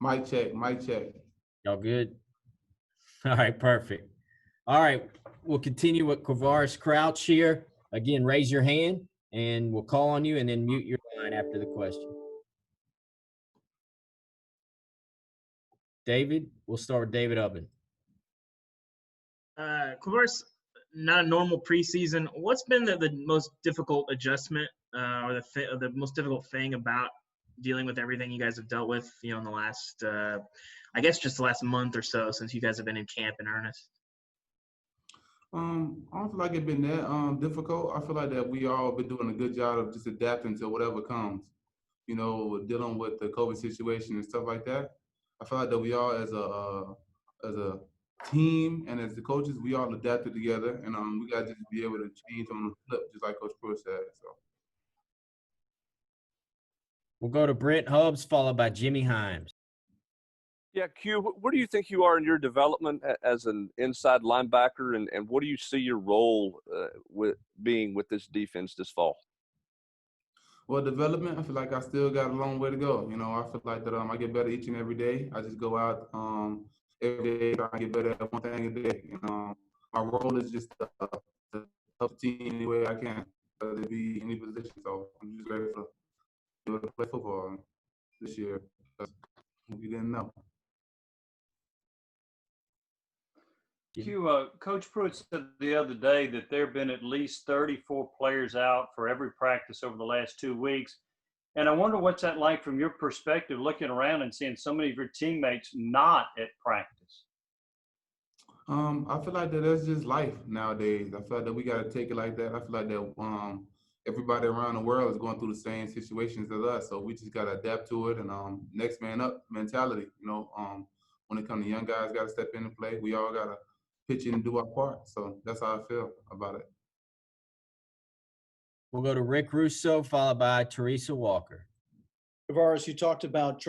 Mic check, mic check. Y'all good? All right, perfect. All right, we'll continue with Quavaris Crouch here. Again, raise your hand and we'll call on you and then mute your line after the question. David, we'll start with David Ubben. Quavaris, not a normal preseason. What's been the most difficult adjustment or the most difficult thing about dealing with everything you guys have dealt with, in the last, I guess just the last month or so since you guys have been in camp in earnest? I don't feel like it's been that difficult. I feel like that we all been doing a good job of just adapting to whatever comes. Dealing with the COVID situation and stuff like that. I feel like that we all as a team and as the coaches, we all adapted together, and we got to just be able to change on the flip, just like Coach Pruitt said. So. We'll go to Brent Hubbs, followed by Jimmy Himes. Yeah, Q, where do you think you are in your development as an inside linebacker, and what do you see your role with this defense this fall? Well, development, I feel like I still got a long way to go. I feel like that I get better each and every day. I just go out every day trying to get better at one thing a day. My role is just to help the team any way I can, whether it be any position. So I'm just ready to be able to play football this year because we didn't know. Q, Coach Pruitt said the other day that there have been at least 34 players out for every practice over the last 2 weeks. And I wonder what's that like from your perspective, looking around and seeing so many of your teammates not at practice? I feel like that's just life nowadays. I feel like that we got to take it like that. I feel like that everybody around the world is going through the same situations as us. So we just got to adapt to it and next man up mentality. When it comes to young guys, got to step in and play. We all got to pitch in and do our part. So that's how I feel about it. We'll go to Rick Russo, followed by Teresa Walker. Quavaris, you talked about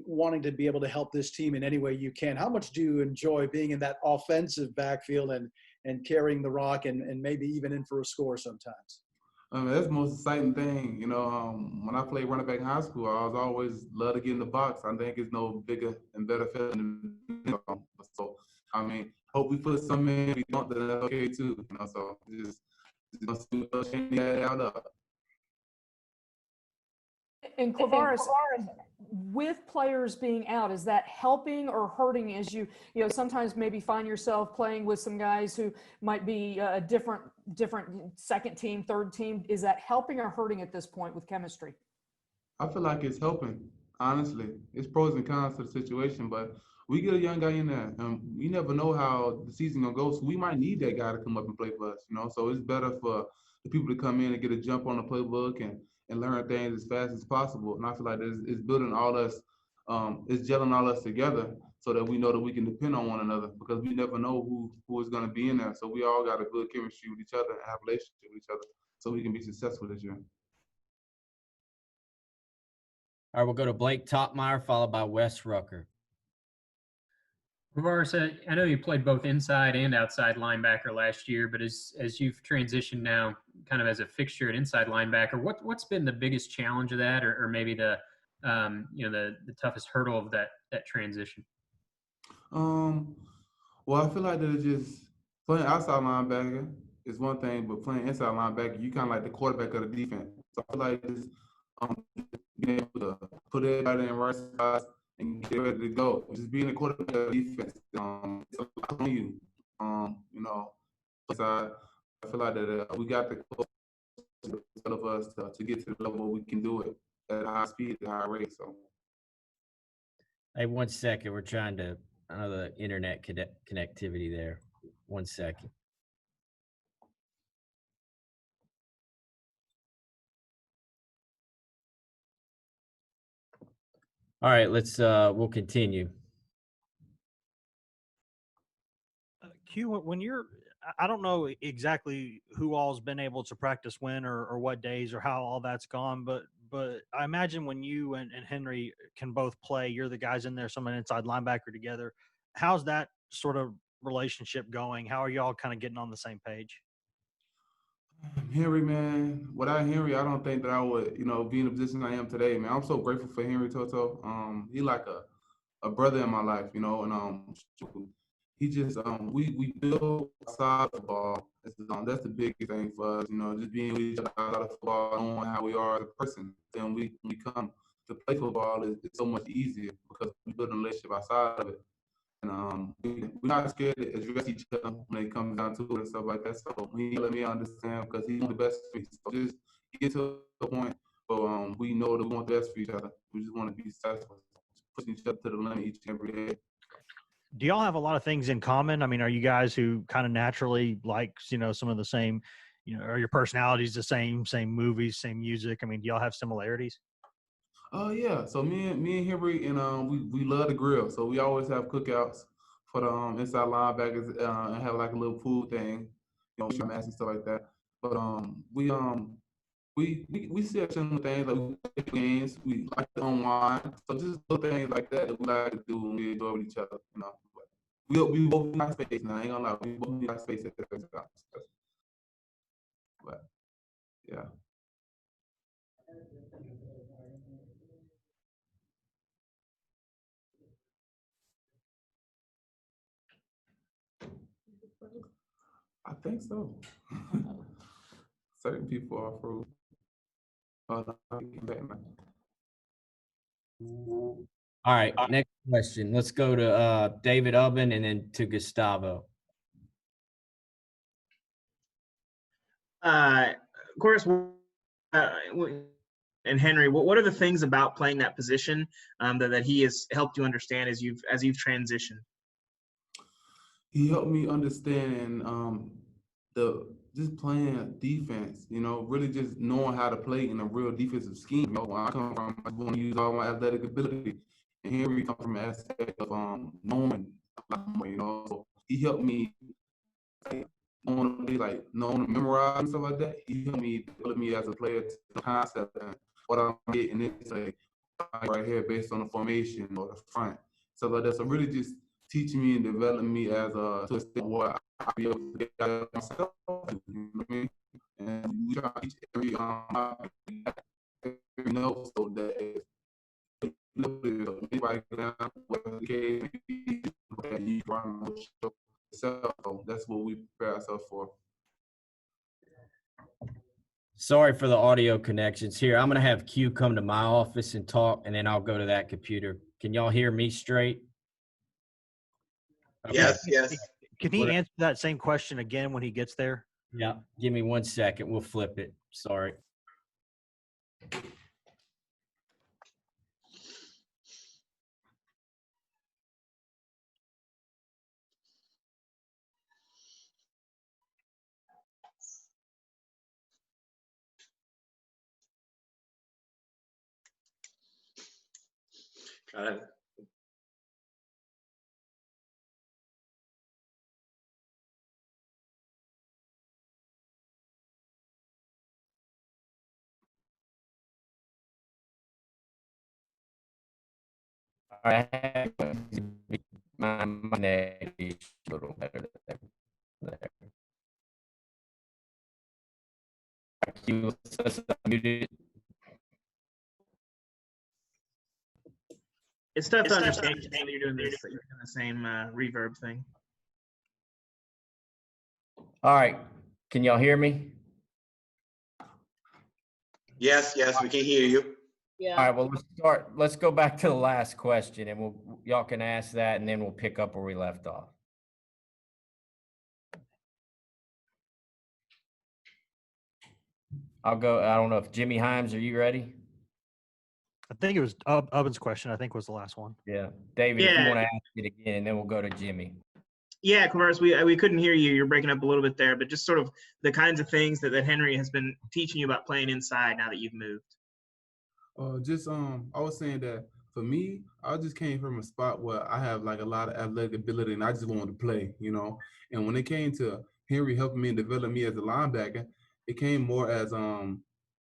wanting to be able to help this team in any way you can. How much do you enjoy being in that offensive backfield and carrying the rock and maybe even in for a score sometimes? That's the most exciting thing. When I played running back in high school, I was always love to get in the box. I think it's no bigger and better feeling. So, hope we put some in. If we don't, then that's okay too. So just gonna see what Shane out of. And Quavaris, with players being out, is that helping or hurting as you sometimes maybe find yourself playing with some guys who might be a different second team, third team? Is that helping or hurting at this point with chemistry? I feel like it's helping, honestly. It's pros and cons to the situation, but we get a young guy in there. We never know how the season gonna go, so we might need that guy to come up and play for us, So it's better for the people to come in and get a jump on the playbook and learn things as fast as possible. And I feel like it's building all us, it's gelling all us together so that we know that we can depend on one another because we never know who is going to be in there. So we all got a good chemistry with each other and have a relationship with each other so we can be successful this year. All right, we'll go to Blake Topmeyer, followed by Wes Rucker. Quavaris, I know you played both inside and outside linebacker last year, but as you've transitioned now kind of as a fixture at inside linebacker, what's been the biggest challenge of that or maybe the toughest hurdle of that transition? Well, I feel like that it's just playing outside linebacker is one thing, but playing inside linebacker, you kind of like the quarterback of the defense. So I feel like just being able to put everybody in right size and get ready to go. Just being a quarterback of defense, it's a lot on you. So I feel like that we got the coach of us to get to the level we can do it at high speed, at high rate. So. Hey, 1 second. We're trying to the internet connectivity there. 1 second. All right, we'll continue. Q, when I don't know exactly who all's been able to practice when or what days or how all that's gone, but I imagine when you and Henry can both play, you're the guys in there, someone inside linebacker together. How's that sort of relationship going? How are y'all kind of getting on the same page? Henry, man, without Henry, I don't think that I would, be in the position I am today, man. I'm so grateful for Henry Toto. He like a a brother in my life, you know, and he just we build outside the ball. That's the biggest thing for us, you know, just being with each other outside of football, knowing how we are as a person. Then we come to play football is so much easier because we build a relationship outside of it. And we're not scared to address each other when it comes down to it and stuff like that. So he let me understand because he's the best for me. So just get to a point where we know that we want the best for each other. We just want to be successful, pushing each other to the limit each and every day. Do y'all have a lot of things in common? I mean, are you guys who kind of naturally like, some of the same, are your personalities the same movies, same music? I mean, do y'all have similarities? Oh yeah. So me and Henry and we love to grill. So we always have cookouts for the inside linebackers and have like a little pool thing, you know, match and stuff like that. But we see similar things like we play games, we like to unwind. So just little things like that we like to do when we enjoy with each other, you know. We both need our space now. I ain't gonna lie, we both need our space at the same time. But yeah. I think so. Certain people are fruit. All right, next question. Let's go to David Ubben and then to Gustavo. Of course, and Henry, what are the things about playing that position that he has helped you understand as you've transitioned? He helped me understand just playing defense, you know, really just knowing how to play in a real defensive scheme. You know, when I come from, I want to use all my athletic ability, and here we come from an aspect of knowing a lot more, you know. So he helped me knowing to memorize and stuff like that. He helped me develop me as a player to the concept and what I'm getting is like right here based on the formation or the front, stuff like that. So really just teaching me and developing me as to a extent where I'll be able to get out myself. You know what I mean? And we try to teach every note so that anybody down whatever the case may be, you run yourself. So that's what we prepare ourselves for. Sorry for the audio connections here. I'm going to have Q come to my office and talk, and then I'll go to that computer. Can y'all hear me straight? Okay. Yes. Can he answer that same question again when he gets there? Yeah. Give me 1 second. We'll flip it. Sorry. Got it. All right. My net is a little better there. Q, muted. It's tough to understand you're doing the same reverb thing. All right. Can y'all hear me? Yes, we can hear you. Yeah. All right. Well, let's go back to the last question, and y'all can ask that, and then we'll pick up where we left off. I'll go. I don't know if Jimmy Himes, are you ready? I think it was Ubben's question. I think was the last one. Yeah, David, if you want to ask it again, and then we'll go to Jimmy. Yeah, Quavaris, we couldn't hear you. You're breaking up a little bit there, but just sort of the kinds of things that Henry has been teaching you about playing inside now that you've moved. I was saying that for me, I just came from a spot where I have like a lot of athletic ability and I just wanted to play, you know. And when it came to Henry helping me and developing me as a linebacker, it came more as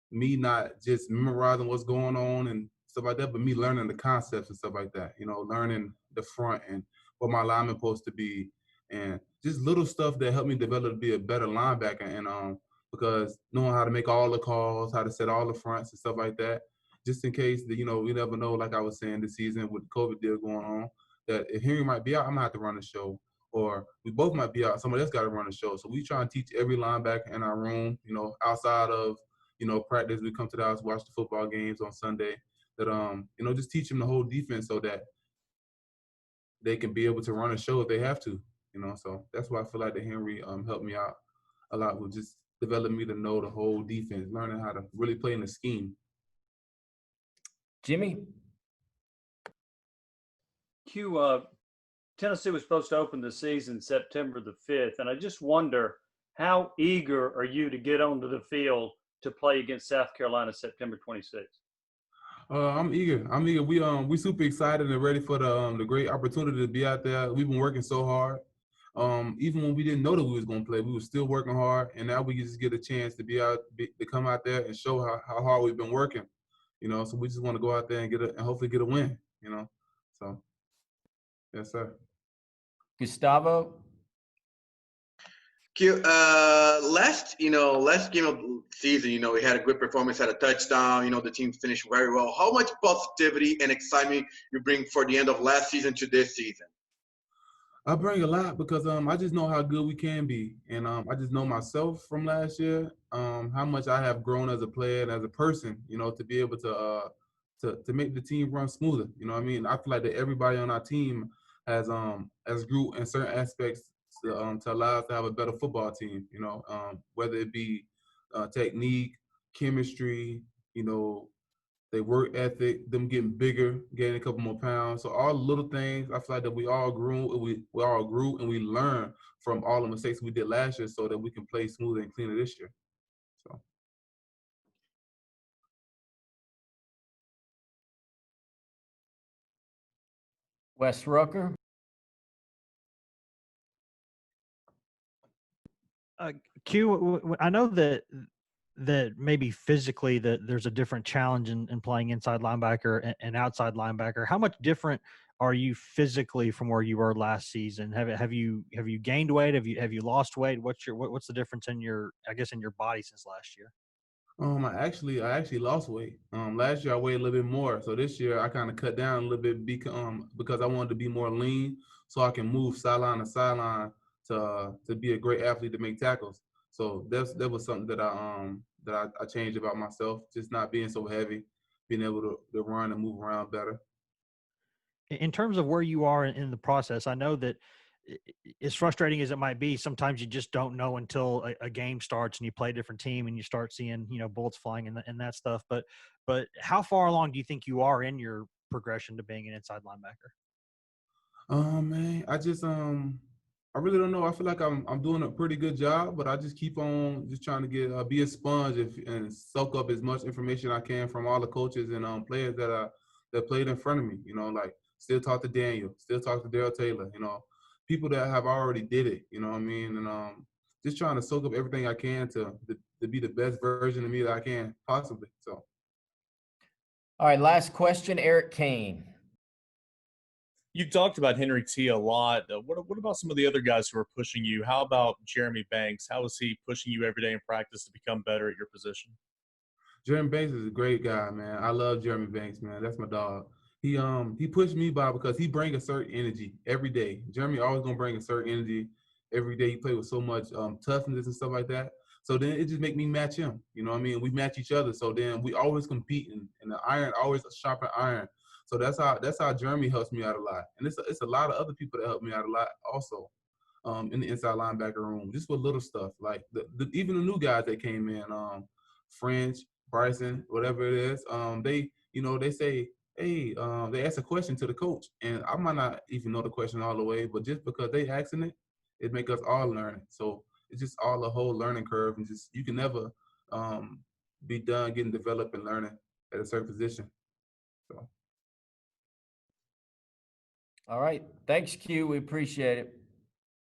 me not just memorizing what's going on and stuff like that, but me learning the concepts and stuff like that, you know, learning the front and what my lineman supposed to be and just little stuff that helped me develop to be a better linebacker and because knowing how to make all the calls, how to set all the fronts and stuff like that, just in case that, we never know, like I was saying this season with the COVID deal going on, that if Henry might be out, I'm gonna have to run the show. Or we both might be out, somebody else got to run the show. So we try and teach every linebacker in our room, outside of, practice. We come to the house, watch the football games on Sunday, that, just teach them the whole defense so that they can be able to run a show if they have to, So that's why I feel like that Henry helped me out a lot with just developing me to know the whole defense, learning how to really play in the scheme. Jimmy? Q, Tennessee was supposed to open the season September the 5th, and I just wonder, how eager are you to get onto the field to play against South Carolina September 26th? I'm eager. We super excited and ready for the great opportunity to be out there. We've been working so hard. Even when we didn't know that we was gonna play, we were still working hard, and now we just get a chance to to come out there and show how hard we've been working. So we just want to go out there and and hopefully get a win. So yes, sir. Gustavo? Last game of the season, we had a good performance, had a touchdown. The team finished very well. How much positivity and excitement you bring for the end of last season to this season? I bring a lot because I just know how good we can be, and I just know myself from last year how much I have grown as a player and as a person. To be able to make the team run smoother. I mean, I feel like that everybody on our team has grew in certain aspects to allow us to have a better football team. Whether it be technique, chemistry, they work ethic, them getting bigger, gaining a couple more pounds. So all the little things, I feel like that we all grew and we learned from all the mistakes we did last year so that we can play smoother and cleaner this year. So. Wes Rucker? Q, I know that maybe physically that there's a different challenge in playing inside linebacker and outside linebacker. How much different are you physically from where you were last season? Have you gained weight? Have you lost weight? What's the difference in your body since last year? I actually lost weight. Last year I weighed a little bit more, so this year I kind of cut down a little bit because I wanted to be more lean, so I can move sideline to sideline to be a great athlete to make tackles. So that was something that I changed about myself, just not being so heavy, being able to run and move around better. In terms of where you are in the process, I know that as frustrating as it might be, sometimes you just don't know until a game starts and you play a different team and you start seeing, bullets flying and that stuff. But how far along do you think you are in your progression to being an inside linebacker? Man, I really don't know. I feel like I'm doing a pretty good job, but I just keep on just trying to get be a sponge and soak up as much information I can from all the coaches and players that played in front of me. Like still talk to Daniel, still talk to Daryl Taylor. People that have already did it. You know what I mean? And just trying to soak up everything I can to be the best version of me that I can possibly. So. All right, last question, Eric Kane. You talked about Henry T a lot. What about some of the other guys who are pushing you? How about Jeremy Banks? How is he pushing you every day in practice to become better at your position? Jeremy Banks is a great guy, man. I love Jeremy Banks, man. That's my dog. He pushed me by because he brings a certain energy every day. Jeremy always gonna bring a certain energy every day. He played with so much toughness and stuff like that. So then it just make me match him. You know what I mean? We match each other. So then we always compete, and the iron always sharpen iron. So that's how Jeremy helps me out a lot. And it's a lot of other people that help me out a lot also in the inside linebacker room, just with little stuff like even the new guys that came in, French, Bryson, whatever it is. They say, hey, they ask a question to the coach, and I might not even know the question all the way, but just because they asking it make us all learn it. So it's just all a whole learning curve, and just you can never be done getting developed and learning at a certain position. So. All right. Thanks, Q. We appreciate it.